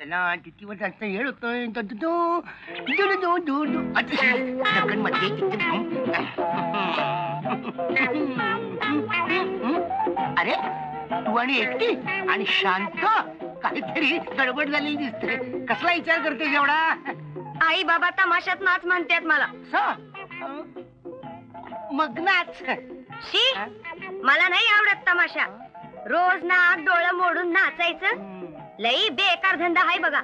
त्याला तिथीवर जास्त हेळ होतोय मध्ये अरे तू आणि एकटी आणि शांत काहीतरी गडबड झालेली दिसते. कसला विचार करते एवढा? आई बाबा तमाशात नाच म्हणतात मला. मग नाच. शी मला नाही आवडत तमाशा. रोज नाक डोळं मोडून नाचायचं लई बेकार धंदा आहे बघा.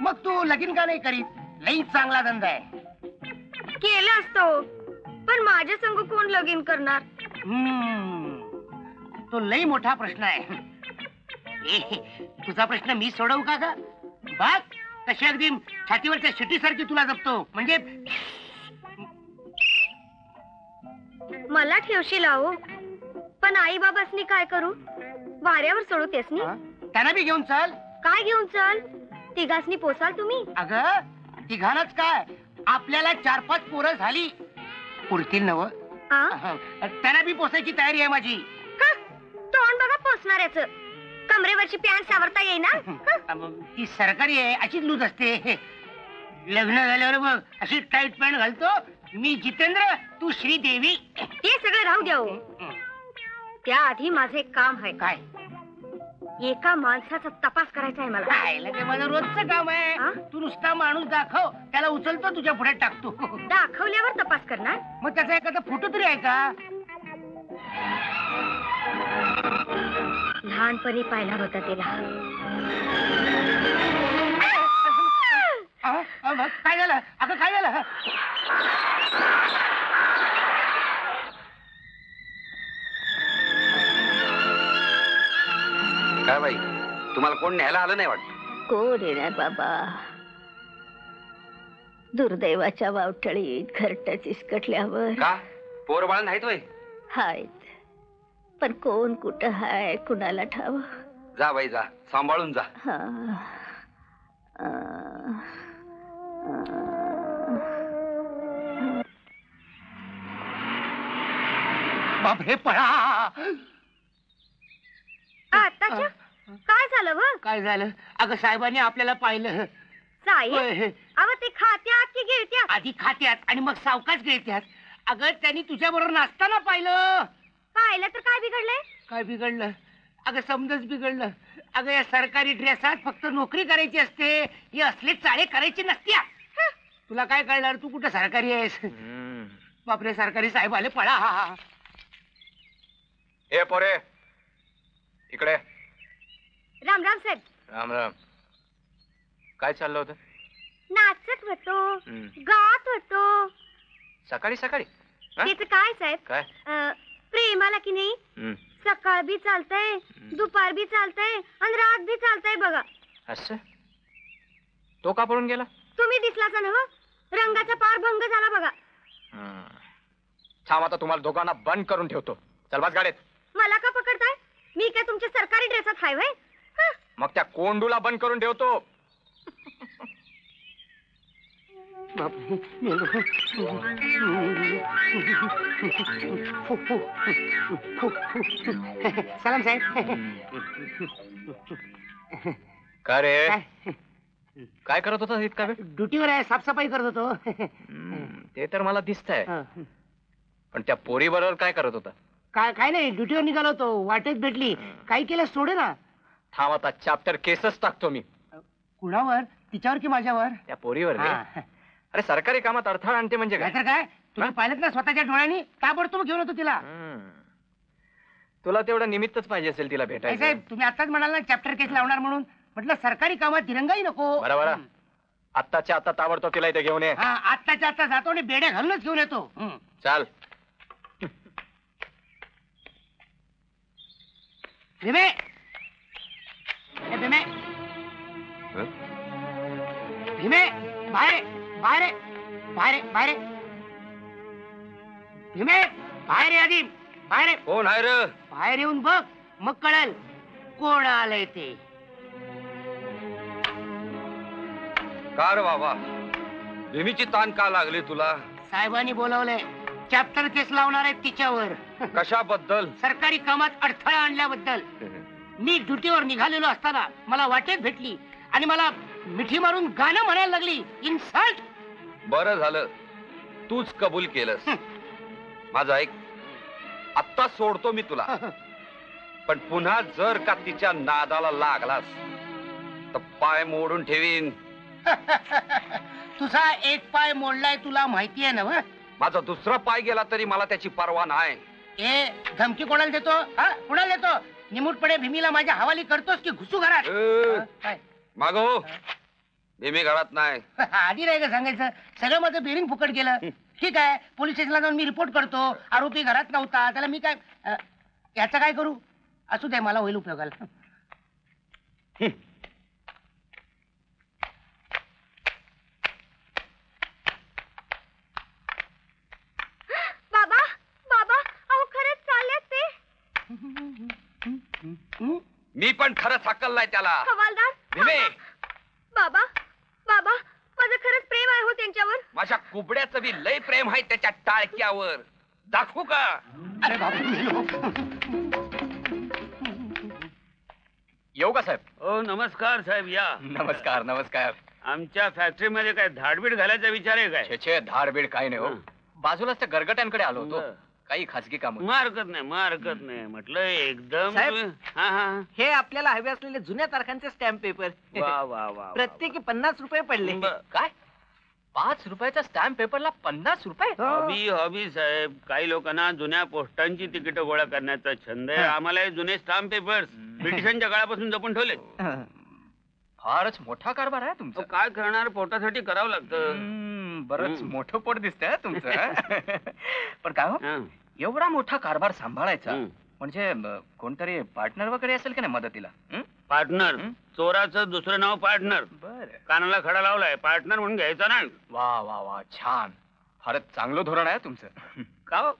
मग तू लगीन का नाही करीत? लई चांगला धंदा आहे. केलं असतो पण माझ्या संग कोण लगीन करणार? तो लई मोठा प्रश्न आहे. तुझा प्रश्न मी सोडवू का ग? बघ तशी अगदी छातीवरच्या शिटीसारखी तुला जपतो. म्हणजे मला ठेवशील आहो पण आई बाबासनी काय करू? वाऱ्यावर सोडू तेसनी? त्यांना बी घेऊन चल. काय घेऊन चल? तिघासनी पोसाल तुम्ही? अगं तिघांच काय आपल्याला 4-5 पोरं झाली पुरतील नव. त्यांना बी पोसायची तयारी आहे माझी. तोंड बघा पोसणाऱ्याच. कमरेवरची पॅन्ट सावरता येईना? ती सरकारी आहे अशीच लूज असते. लग्न झाल्यावर मग अशी टाईट पॅन्ट घालतो मी जितेंद्र तू श्रीदेवी. ते सगळं राहू द्या. त्याआधी माझं एक काम आहे. काय? एका माणसाचा तपास करायचा आहे मला. ते माझं रोजचं काम आहे. तू नुसता माणूस दाखव त्याला उचलतो तुझ्या पुढे टाकतो. दाखवल्यावर तपास करणार? मग त्याचा एखादा फोटो तरी आहे का? लहानपणी पाहिला होता तिला. काय झालं? अगं काय झालं? काय बाई तुम्हाला कोण न्यायला आलं नाही वाटत? कोण येणार बाबा? दुर्दैवाच्या वावटळीत घरटच इसकटल्यावर. का पोर बाळ नाहीत वय? हायत पण कोण कुठं हाय कुणाला ठाव. जा बाई जा सांभाळून जा. बापरे पळा. आताच्या काय झालं व? काय झालं? अगं साहेबांनी आपल्याला पाहिलं. साहेब अव ते खात्यात की गिळत्यात? आधी खात्यात आणि मग सावकाश गिळत्यात. अगं त्यांनी तुझ्या बरोबर नाचताना पाहिलं. पाहिलं तर काय बिघडलंय? काय बिघडलं? अगं समजच बिघडलं. अगं या सरकारी ड्रेसात फक्त नोकरी करायची असते. हे असले चाळे करायचे नसत्या. तुला काय कळणार? तू कुठं सरकारी आहेस? बापरे सरकारी साहेब आले पळा. ए पोरे इकडे. राम राम साहेब. राम राम. काय चाललं होतं? नाचत होतो गात होतो. सकाळी सकाळी? त्याच काय साहेब? काय प्रेमाला की नाही सकाळ बी चालतंय दुपार बी चालतंय आणि रात बी चालतंय बघा. असं? तो का पळून गेला? तुम्ही दिसलाच ना हो. रंगाचा पार भंग झाला बघा. थांब आता तुम्हाला दोघांना बंद करून ठेवतो. चल बस गाडीत. मला का पकडताय? मी काय तुमच्या सरकारी ड्रेसात हाय व्हय? मग त्या कोंडूला बंद करून ठेवतो. सलाम साहेब. काय रे काय करत होता इतका वेळ? ड्युटीवर आहे साफसफाई करत होतो. ते तर मला दिसतंय पण त्या पोरी बरोबर काय करत होता? काय नाही ड्युटीवर निघालो होतो. वाटेत भेटली. काही केलं सोडे ना. थांब आता चॅप्टर केसच टाकतो मी. कुणावर? तिच्यावर की माझ्यावर? त्या पोरीवर. अरे सरकारी कामात अडथळा आणते म्हणजे काय? काय तुम्ही पाहिलं ना स्वतःच्या डोळ्यांनी? ताबडतोब घेऊन होतो तिला. तुला तेवढं निमित्तच पाहिजे असेल तिला भेटायचं. साहेब तुम्ही आताच म्हणाल ना चॅप्टर केस लावणार म्हणून. म्हटलं सरकारी कामात दिरंगाई नको. बरोबर. आत्ताच्या आता ताबडतोब तिला इथे घेऊन ये. आत्ताच्या आता जातो आणि बेड्या घालूनच घेऊन येतो. चाल. भीमे भीमे भीमे बाहेर बाहेर बाहेर बाहेर. भीमे बाहेर आधी बाहेर. कोण आहे रे? बाहेर येऊन बघ मग कळेल कोण आलंय ते. का रे बाबा भीमीची ताण का लागली तुला? साहेबांनी बोलावलंय. चॅप्टर केस लावणार आहेत तिच्यावर. कशाबद्दल? सरकारी कामात अडथळा आणल्याबद्दल. मी ड्युटीवर निघालेलो असताना मला वाटेत भेटली आणि मला मिठी मारून गाणं म्हणायला लागली. इन्सल्ट. बरं झालं तूच कबूल केलंस. माझं ऐक, आत्ता सोडतो मी तुला, पण पुन्हा जर का तिच्या नादाला लागलास तर पाय मोडून ठेवीन. तुझा एक पाय मोडलाय तुला माहिती आहे ना? माझा दुसरा पाय गेला तरी मला त्याची पर्वा नाही. ए धमकी कोणाला देतो? कोणाला देतो? निमूटपणे भीमीला माझ्या हवाली करतोस की घुसू घरात? काय मागो, भीमी घरात नाही. आधी नाही का सांगायचं? सगळं माझं बेरिंग फुकट गेलं. ठीक आहे, पोलीस स्टेशनला जाऊन मी रिपोर्ट करतो. आरोपी घरात नव्हता, त्याला मी काय याचा काय करू? असू दे, मला होईल उपयोगाला. बाबा बाबा अहो खरंच चाललेत ते. मी पण खरंच हकललाय त्याला. हवालदार भीमे, बाबा बाबा माझं खरंच प्रेम आहे हो त्यांच्यावर. माझ्या कुबड्याचं बी लय प्रेम आहे त्याच्या टाळक्यावर. दाखवू का? अरे बाबा, येऊ का साहेब? ओ नमस्कार साहेब, या. नमस्कार नमस्कार. आमच्या फॅक्टरीमध्ये काय धाडबीड घालायचा विचार आहे काय? छे धाडबीड काही नाही हो. बाजूलाच त्या गरगट्यांकडे आलो होतो. बरं. काही खासगी काम होतं. मग हरकत नाही म्हटलं एकदम. साहेब. हा हा हे आपल्याला हवे असलेले जुन्या तारखांचे स्टॅम्प पेपर. वा वा वा. प्रत्येकी 50 रुपये पडले. काय 5 रुपयाचा स्टॅम्प पेपरला 50 रुपये? हॉबी साहेब, काही लोकांना जुन्या पोस्टांची तिकीट गोळा करण्याचा छंद आहे. आम्हाला हे जुने स्टाम्प पेपर्स ब्रिटिशांच्या काळापासून जपून ठेवले. फारच मोठा कारभार आहे तुमचा. काय करणार, पोटासाठी करावं लागतं. बरंच मोठं पोट दिसतंय तुमचं. पण काय हो, एवढा मोठा कारभार सांभाळायचा म्हणजे कोणतरी पार्टनर वगैरे असेल की नाही मदतीला? पार्टनर? चोराचं दुसरं नाव पार्टनर. बरं. कानाला खडा लावलाय, पार्टनर म्हणून घ्यायचा नाही. वा वा वा, छान. फारच चांगलं धोरण आहे तुमचं. का हो?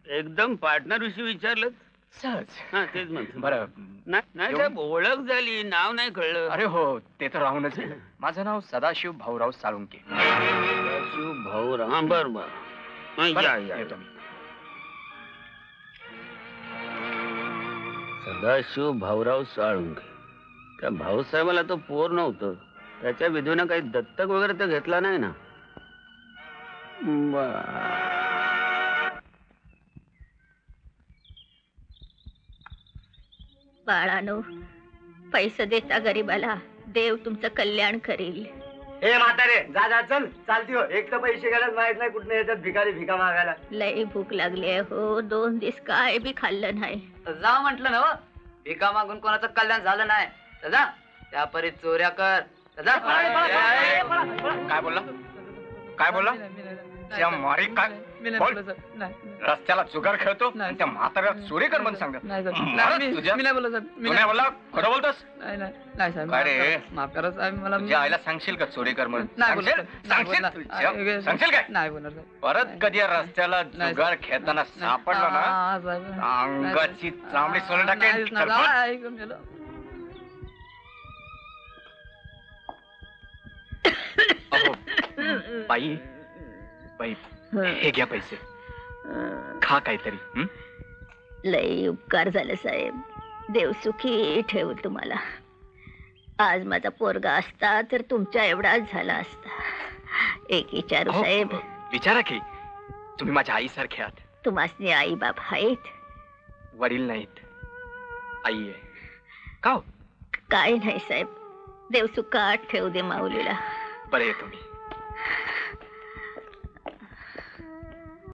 एकदम पार्टनर विषयी विचारलं? सहज. हा तेच म्हणतो. बरं. नाही साहेब, ओळख झाली, नाव नाही कळलं. अरे हो, ते तर राहूनच गेलं. माझं नाव सदाशिव भाऊराव साळुंके. सदाशिव भाऊराव. हा बर बर. येतो मी. सदाशिव भाऊराव साळुंके. त्या भाऊसाहेबाला तो पोर नव्हतं, त्याच्या विधून काही दत्तक वगैरे तर घेतला नाही ना? बाळानो, पैसे देता गरीबाला, देव तुमचं कल्याण करील. हे म्हातारे, जा जा, चल चालती हो. एक तर पैसे घ्यायला माहित नाही कुठे येतात भिकारी भिका मागायला. लय भूक लागली आहे हो. 2 दिवस काय बी खाल्लं नाही. जा म्हंटल ना, भिका मागून कोणाचं कल्याण झालं नाही. जा, त्या परी चोऱ्या कर. जा. काय बोलला? काय बोलला? त्या मारी काय बोल? रस्त्याला जुगार खेळतो आणि त्या म्हाताऱ्याला चोरी कर म्हणून सांगत. बोलला खरं बोलतोस? काय रे, माफ करा साहेब, मला तुझ्या आईला सांगशील का चोरी कर म्हणून? सांगशील काय? नाही बोलणार. परत कधी या रस्त्याला जुगार खेळताना सापडला ना, अंगाची चामडी सोडून टाकेल. बाई बाई, हे घ्या पैसे, खा काहीतरी. लय उपकार झाले साहेब. देव सुखी ठेव तुम्हाला. आज माझा पोरगा असता तर तुमच्या एवढाच झाला असता. एक विचारू साहेब? विचारा की. तुम्ही माझ्या आईसारखे आहात. तुम्हासनी आई बाप आहेत? वडील नाहीत, आई आहे. का? काय नाही साहेब, देव सुखात ठेव दे माऊलीला. बरं येतो मी.